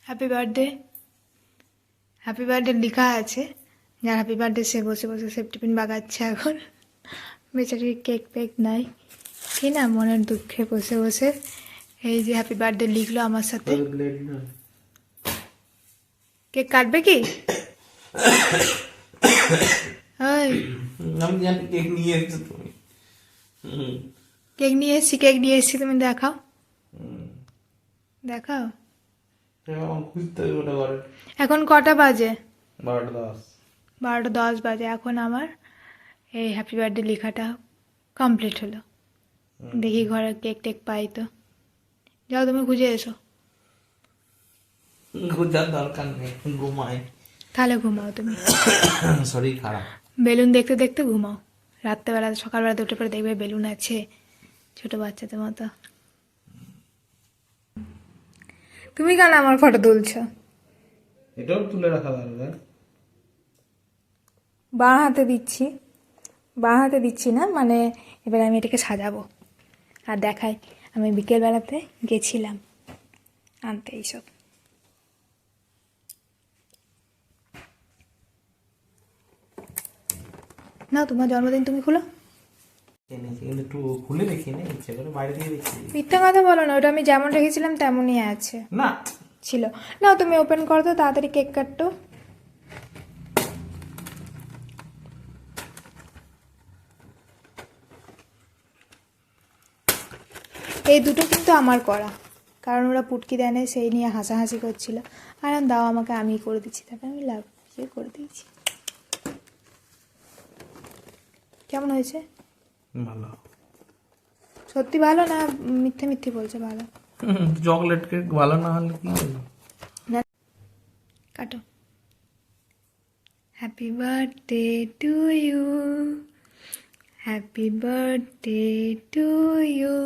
Happy birthday. Happy birthday লেখা আছে, যার হ্যাপি বার্থডে সে বসে বসে সেফটিপিন বাগাচ্ছে এখন। বেচারির কেক পেক নাই, কি না মনের দুঃখে বসে বসে এই যে হ্যাপি বার্থডে লিখলো আমার সাথে। কেক কাটবে কি? আমি জানি কেক নিয়ে এসেছো তুমি। কেক নিয়ে এসেছি, তুমি দেখাও দেখাও। এখন কটা বাজে? 12:10 বাজে। এখন আমার এই হ্যাপি বার্থডে লেখাটা কমপ্লিট হলো। দেখি ঘরে কেক টেক পাই তো। যাও তুমি খুঁজে এসো। খোঁজার দরকার নেই, ঘুমাই। তাহলে ঘুমাও তুমি। শরীর খারাপ। বেলুন দেখতে দেখতে ঘুমাও। রাত্রেবেলা সকালবেলা উঠে পরে দেখবে বেলুন আছে, ছোট বাচ্চাদের মতো। তুমি কেন আমার ফটো তুলছো? এটাও তুলে রাখা দরকার। বাঁ হাতে দিচ্ছি না, মানে এবার আমি এটাকে সাজাবো আর দেখাই। আমি বিকেলবেলাতে গেছিলাম আনতে এইসব। না, তোমার জন্মদিন তুমি খুলো। একটু খুলে দেখি না, ইচ্ছে করে বাইরে দিয়ে দেখি। মিথ্যা কথা বলো না, ওটা আমি যেমন রেখেছিলাম তেমনই আছে। না ছিল না, তুমি ওপেন করো তো তাড়াতাড়ি, কেক কাটতো। এই দুটো কিন্তু আমার করা, কারণ ওরা পুটকি দেয় না, সেই নিয়ে হাসাহাসি করছিল। আর দাও আমাকে, আমি করে দিচ্ছি। তারপরে আমি লাভ করে দিয়েছি। কেমন হয়েছে? ভালো। সত্যি ভালো না মিথ্যে মিথ্যে বলছে? ভালো। চকলেট কেক ভালো না হলে কি হলো? না, কাটো। Happy birthday to you, happy birthday to you,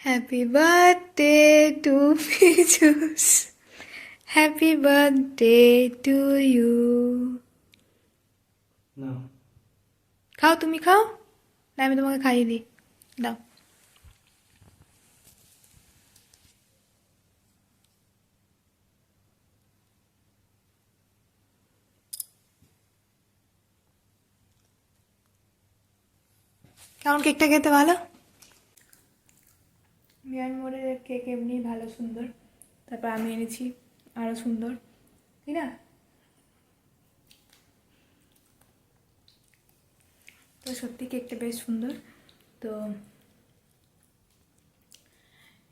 happy birthday to Pijush, happy birthday to you. না খাও, তুমি খাও না আমি তোমাকে খাইয়ে দিই। দাও। কেমন কেকটা খেতে? ভালো। মিয়ানমারের কেক এমনি ভালো সুন্দর, তারপর আমি এনেছি আরো সুন্দর, তাই না? তো সত্যি কেকটা বেশ সুন্দর। তো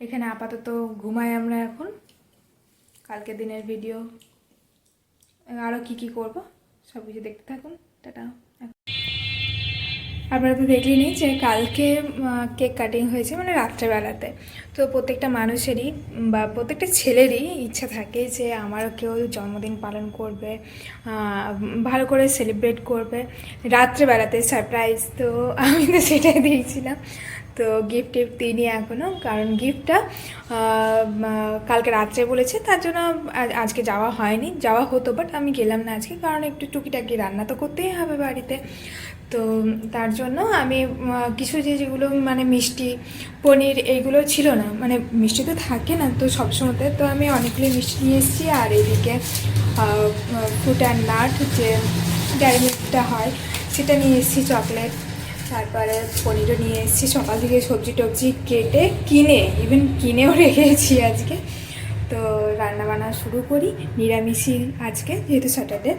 এখানে আপাতত ঘুমাই আমরা এখন। কালকে দিনের ভিডিও আরও কি করব সব কিছু দেখতে থাকুন। টাটা। আপনারা তো দেখলেনই যে কালকে কেক কাটিং হয়েছে, মানে রাত্রেবেলাতে। তো প্রত্যেকটা মানুষেরই বা প্রত্যেকটা ছেলেরই ইচ্ছা থাকে যে আমারও কেউ জন্মদিন পালন করবে, ভালো করে সেলিব্রেট করবে রাত্রেবেলাতে, সারপ্রাইজ। তো আমি তো সেটাই দিয়েছিলাম। তো গিফট টিফট দিইনি এখনও, কারণ গিফটটা কালকে রাত্রে বলেছে, তার জন্য আজকে যাওয়া হয়নি। যাওয়া হতো বাট আমি গেলাম না আজকে, কারণ একটু টুকিটাকি রান্না তো করতেই হবে বাড়িতে। তো তার জন্য আমি কিছু যেগুলো মানে মিষ্টি, পনির এইগুলো ছিল না, মানে মিষ্টি তো থাকে না তো সবসময়তে। তো আমি অনেকগুলো মিষ্টি নিয়ে এসেছি, আর এইদিকে ফ্রুট অ্যান্ড নাট যে ডেয়ারি মিল্কটা হয় সেটা নিয়ে এসেছি, চকলেট। তারপরে পনিরও নিয়ে এসেছি। সকাল থেকে সবজি টবজি কেটে কিনেও রেখেছি আজকে। তো রান্নাবান্না শুরু করি নিরামিষই আজকে, যেহেতু স্যাটারডে।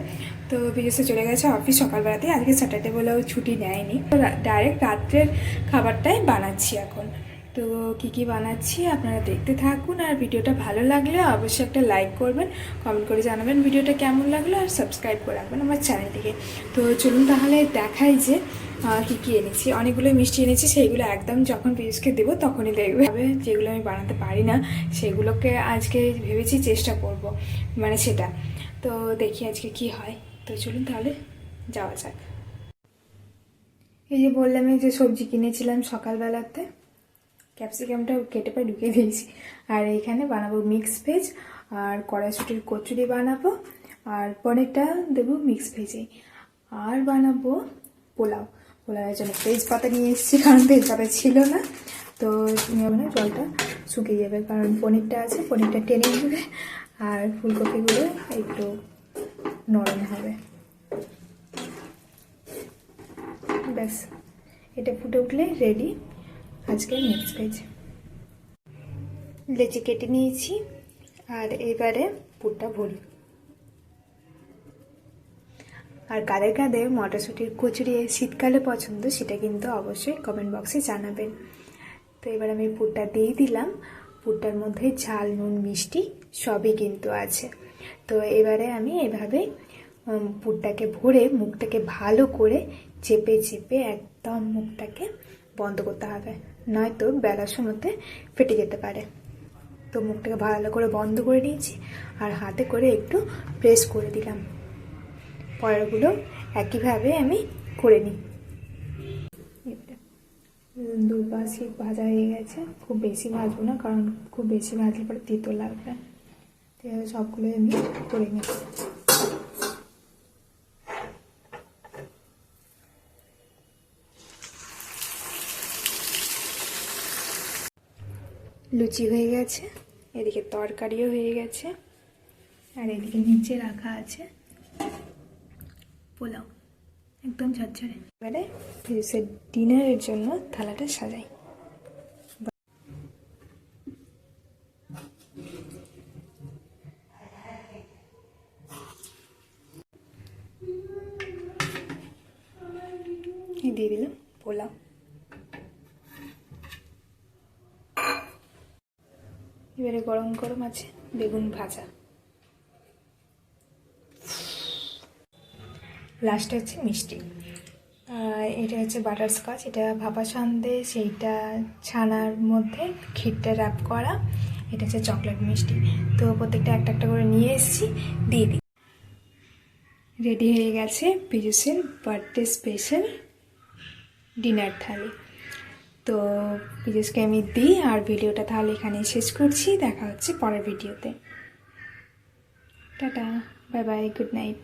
তো বিদেশে চলে গেছে অফিস সকালবেলাতে, আজকে স্যাটারডে বলেও ছুটি নেয়নি। তো ডাইরেক্ট রাত্রের খাবারটাই বানাচ্ছি এখন। তো কি বানাচ্ছি আপনারা দেখতে থাকুন, আর ভিডিওটা ভালো লাগলে অবশ্যই একটা লাইক করবেন, কমেন্ট করে জানাবেন ভিডিওটা কেমন লাগলো, আর সাবস্ক্রাইব করে রাখবেন আমার চ্যানেলটিকে। তো চলুন তাহলে দেখাই যে কী এনেছি। অনেকগুলো মিষ্টি এনেছি, সেইগুলো একদম যখন পিসকে দেবো তখনই দেখবে। যেগুলো আমি বানাতে পারি না সেগুলোকে আজকে ভেবেছি চেষ্টা করব, মানে সেটা। তো দেখি আজকে কি হয়। তো চলুন তাহলে যাওয়া যাক। এই যে বললাম, এই যে সবজি কিনেছিলাম সকালবেলাতে, ক্যাপসিকামটা কেটে পায়ে ঢুকিয়ে দিয়েছি। আর এইখানে বানাবো মিক্স ভেজ, আর কড়াইশুটির কচুরি বানাবো, আর পনিরটা দেবো মিক্স ভেজে, আর বানাবো পোলাওয়ের জন্য তেজপাতা নিয়ে এসেছি, কারণ তেজপাতা ছিল না। তো জলটা শুকিয়ে যাবে, কারণ পনিরটা আছে, পনিরটা টেনে নেবে আর ফুলকপিগুলো একটু নরম হবে। ব্যাস, এটা ফুটে উঠলে রেডি আজকের মিক্স ভেজ। লেচি কেটে নিয়েছি আর এবারে পুরটা ভরি। আর কাদের কাদের মটরশুঁটির কচুরি শীতকালে পছন্দ সেটা কিন্তু অবশ্যই কমেন্ট বক্সে জানাবেন। তো এবার আমি পুরটা দিয়ে দিলাম। পুরটার মধ্যে ঝাল, নুন, মিষ্টি সবই কিন্তু আছে। তো এবারে আমি এভাবে পুরটাকে ভরে মুখটাকে ভালো করে চেপে চেপে একদম মুখটাকে বন্ধ করতে হবে, নয়তো বেলার সময়তে ফেটে যেতে পারে। তো মুখটাকে ভালো করে বন্ধ করে নিয়েছি আর হাতে করে একটু প্রেস করে দিলাম। পরেরগুলো একইভাবে আমি করে নিই। দুপাশে ভাজা হয়ে গেছে, খুব বেশি ভাজবো না, কারণ খুব বেশি ভাজলে পরে তেতো লাগবে। তো সবগুলো আমি করে নিই। লুচি হয়ে গেছে, এদিকে তরকারিও হয়ে গেছে, আর এদিকে নিচে রাখা আছে পোলাও, একদম ঝরঝরে। এবারে ডিনারের জন্য থালাটা সাজাই। দিয়ে দিলাম পোলাও। এবারে গরম গরম আছে বেগুন ভাজা। লাস্টে হচ্ছে মিষ্টি, এটা হচ্ছে বাটারস্কচ, এটা ভাপা সন্দেশ, সেইটা ছানার মধ্যে ক্ষীরটা র্যাপ করা, এটা হচ্ছে চকলেট মিষ্টি। তো প্রত্যেকটা একটা একটা করে নিয়ে এসেছি, দিয়ে দিই। রেডি হয়ে গেছে পীযূষের বার্থডে স্পেশাল ডিনার থালি। তো পীযূষকে আমি দিই, আর ভিডিওটা তাহলে এখানেই শেষ করছি। দেখা হচ্ছে পরের ভিডিওতে। Tata, bye bye, good night.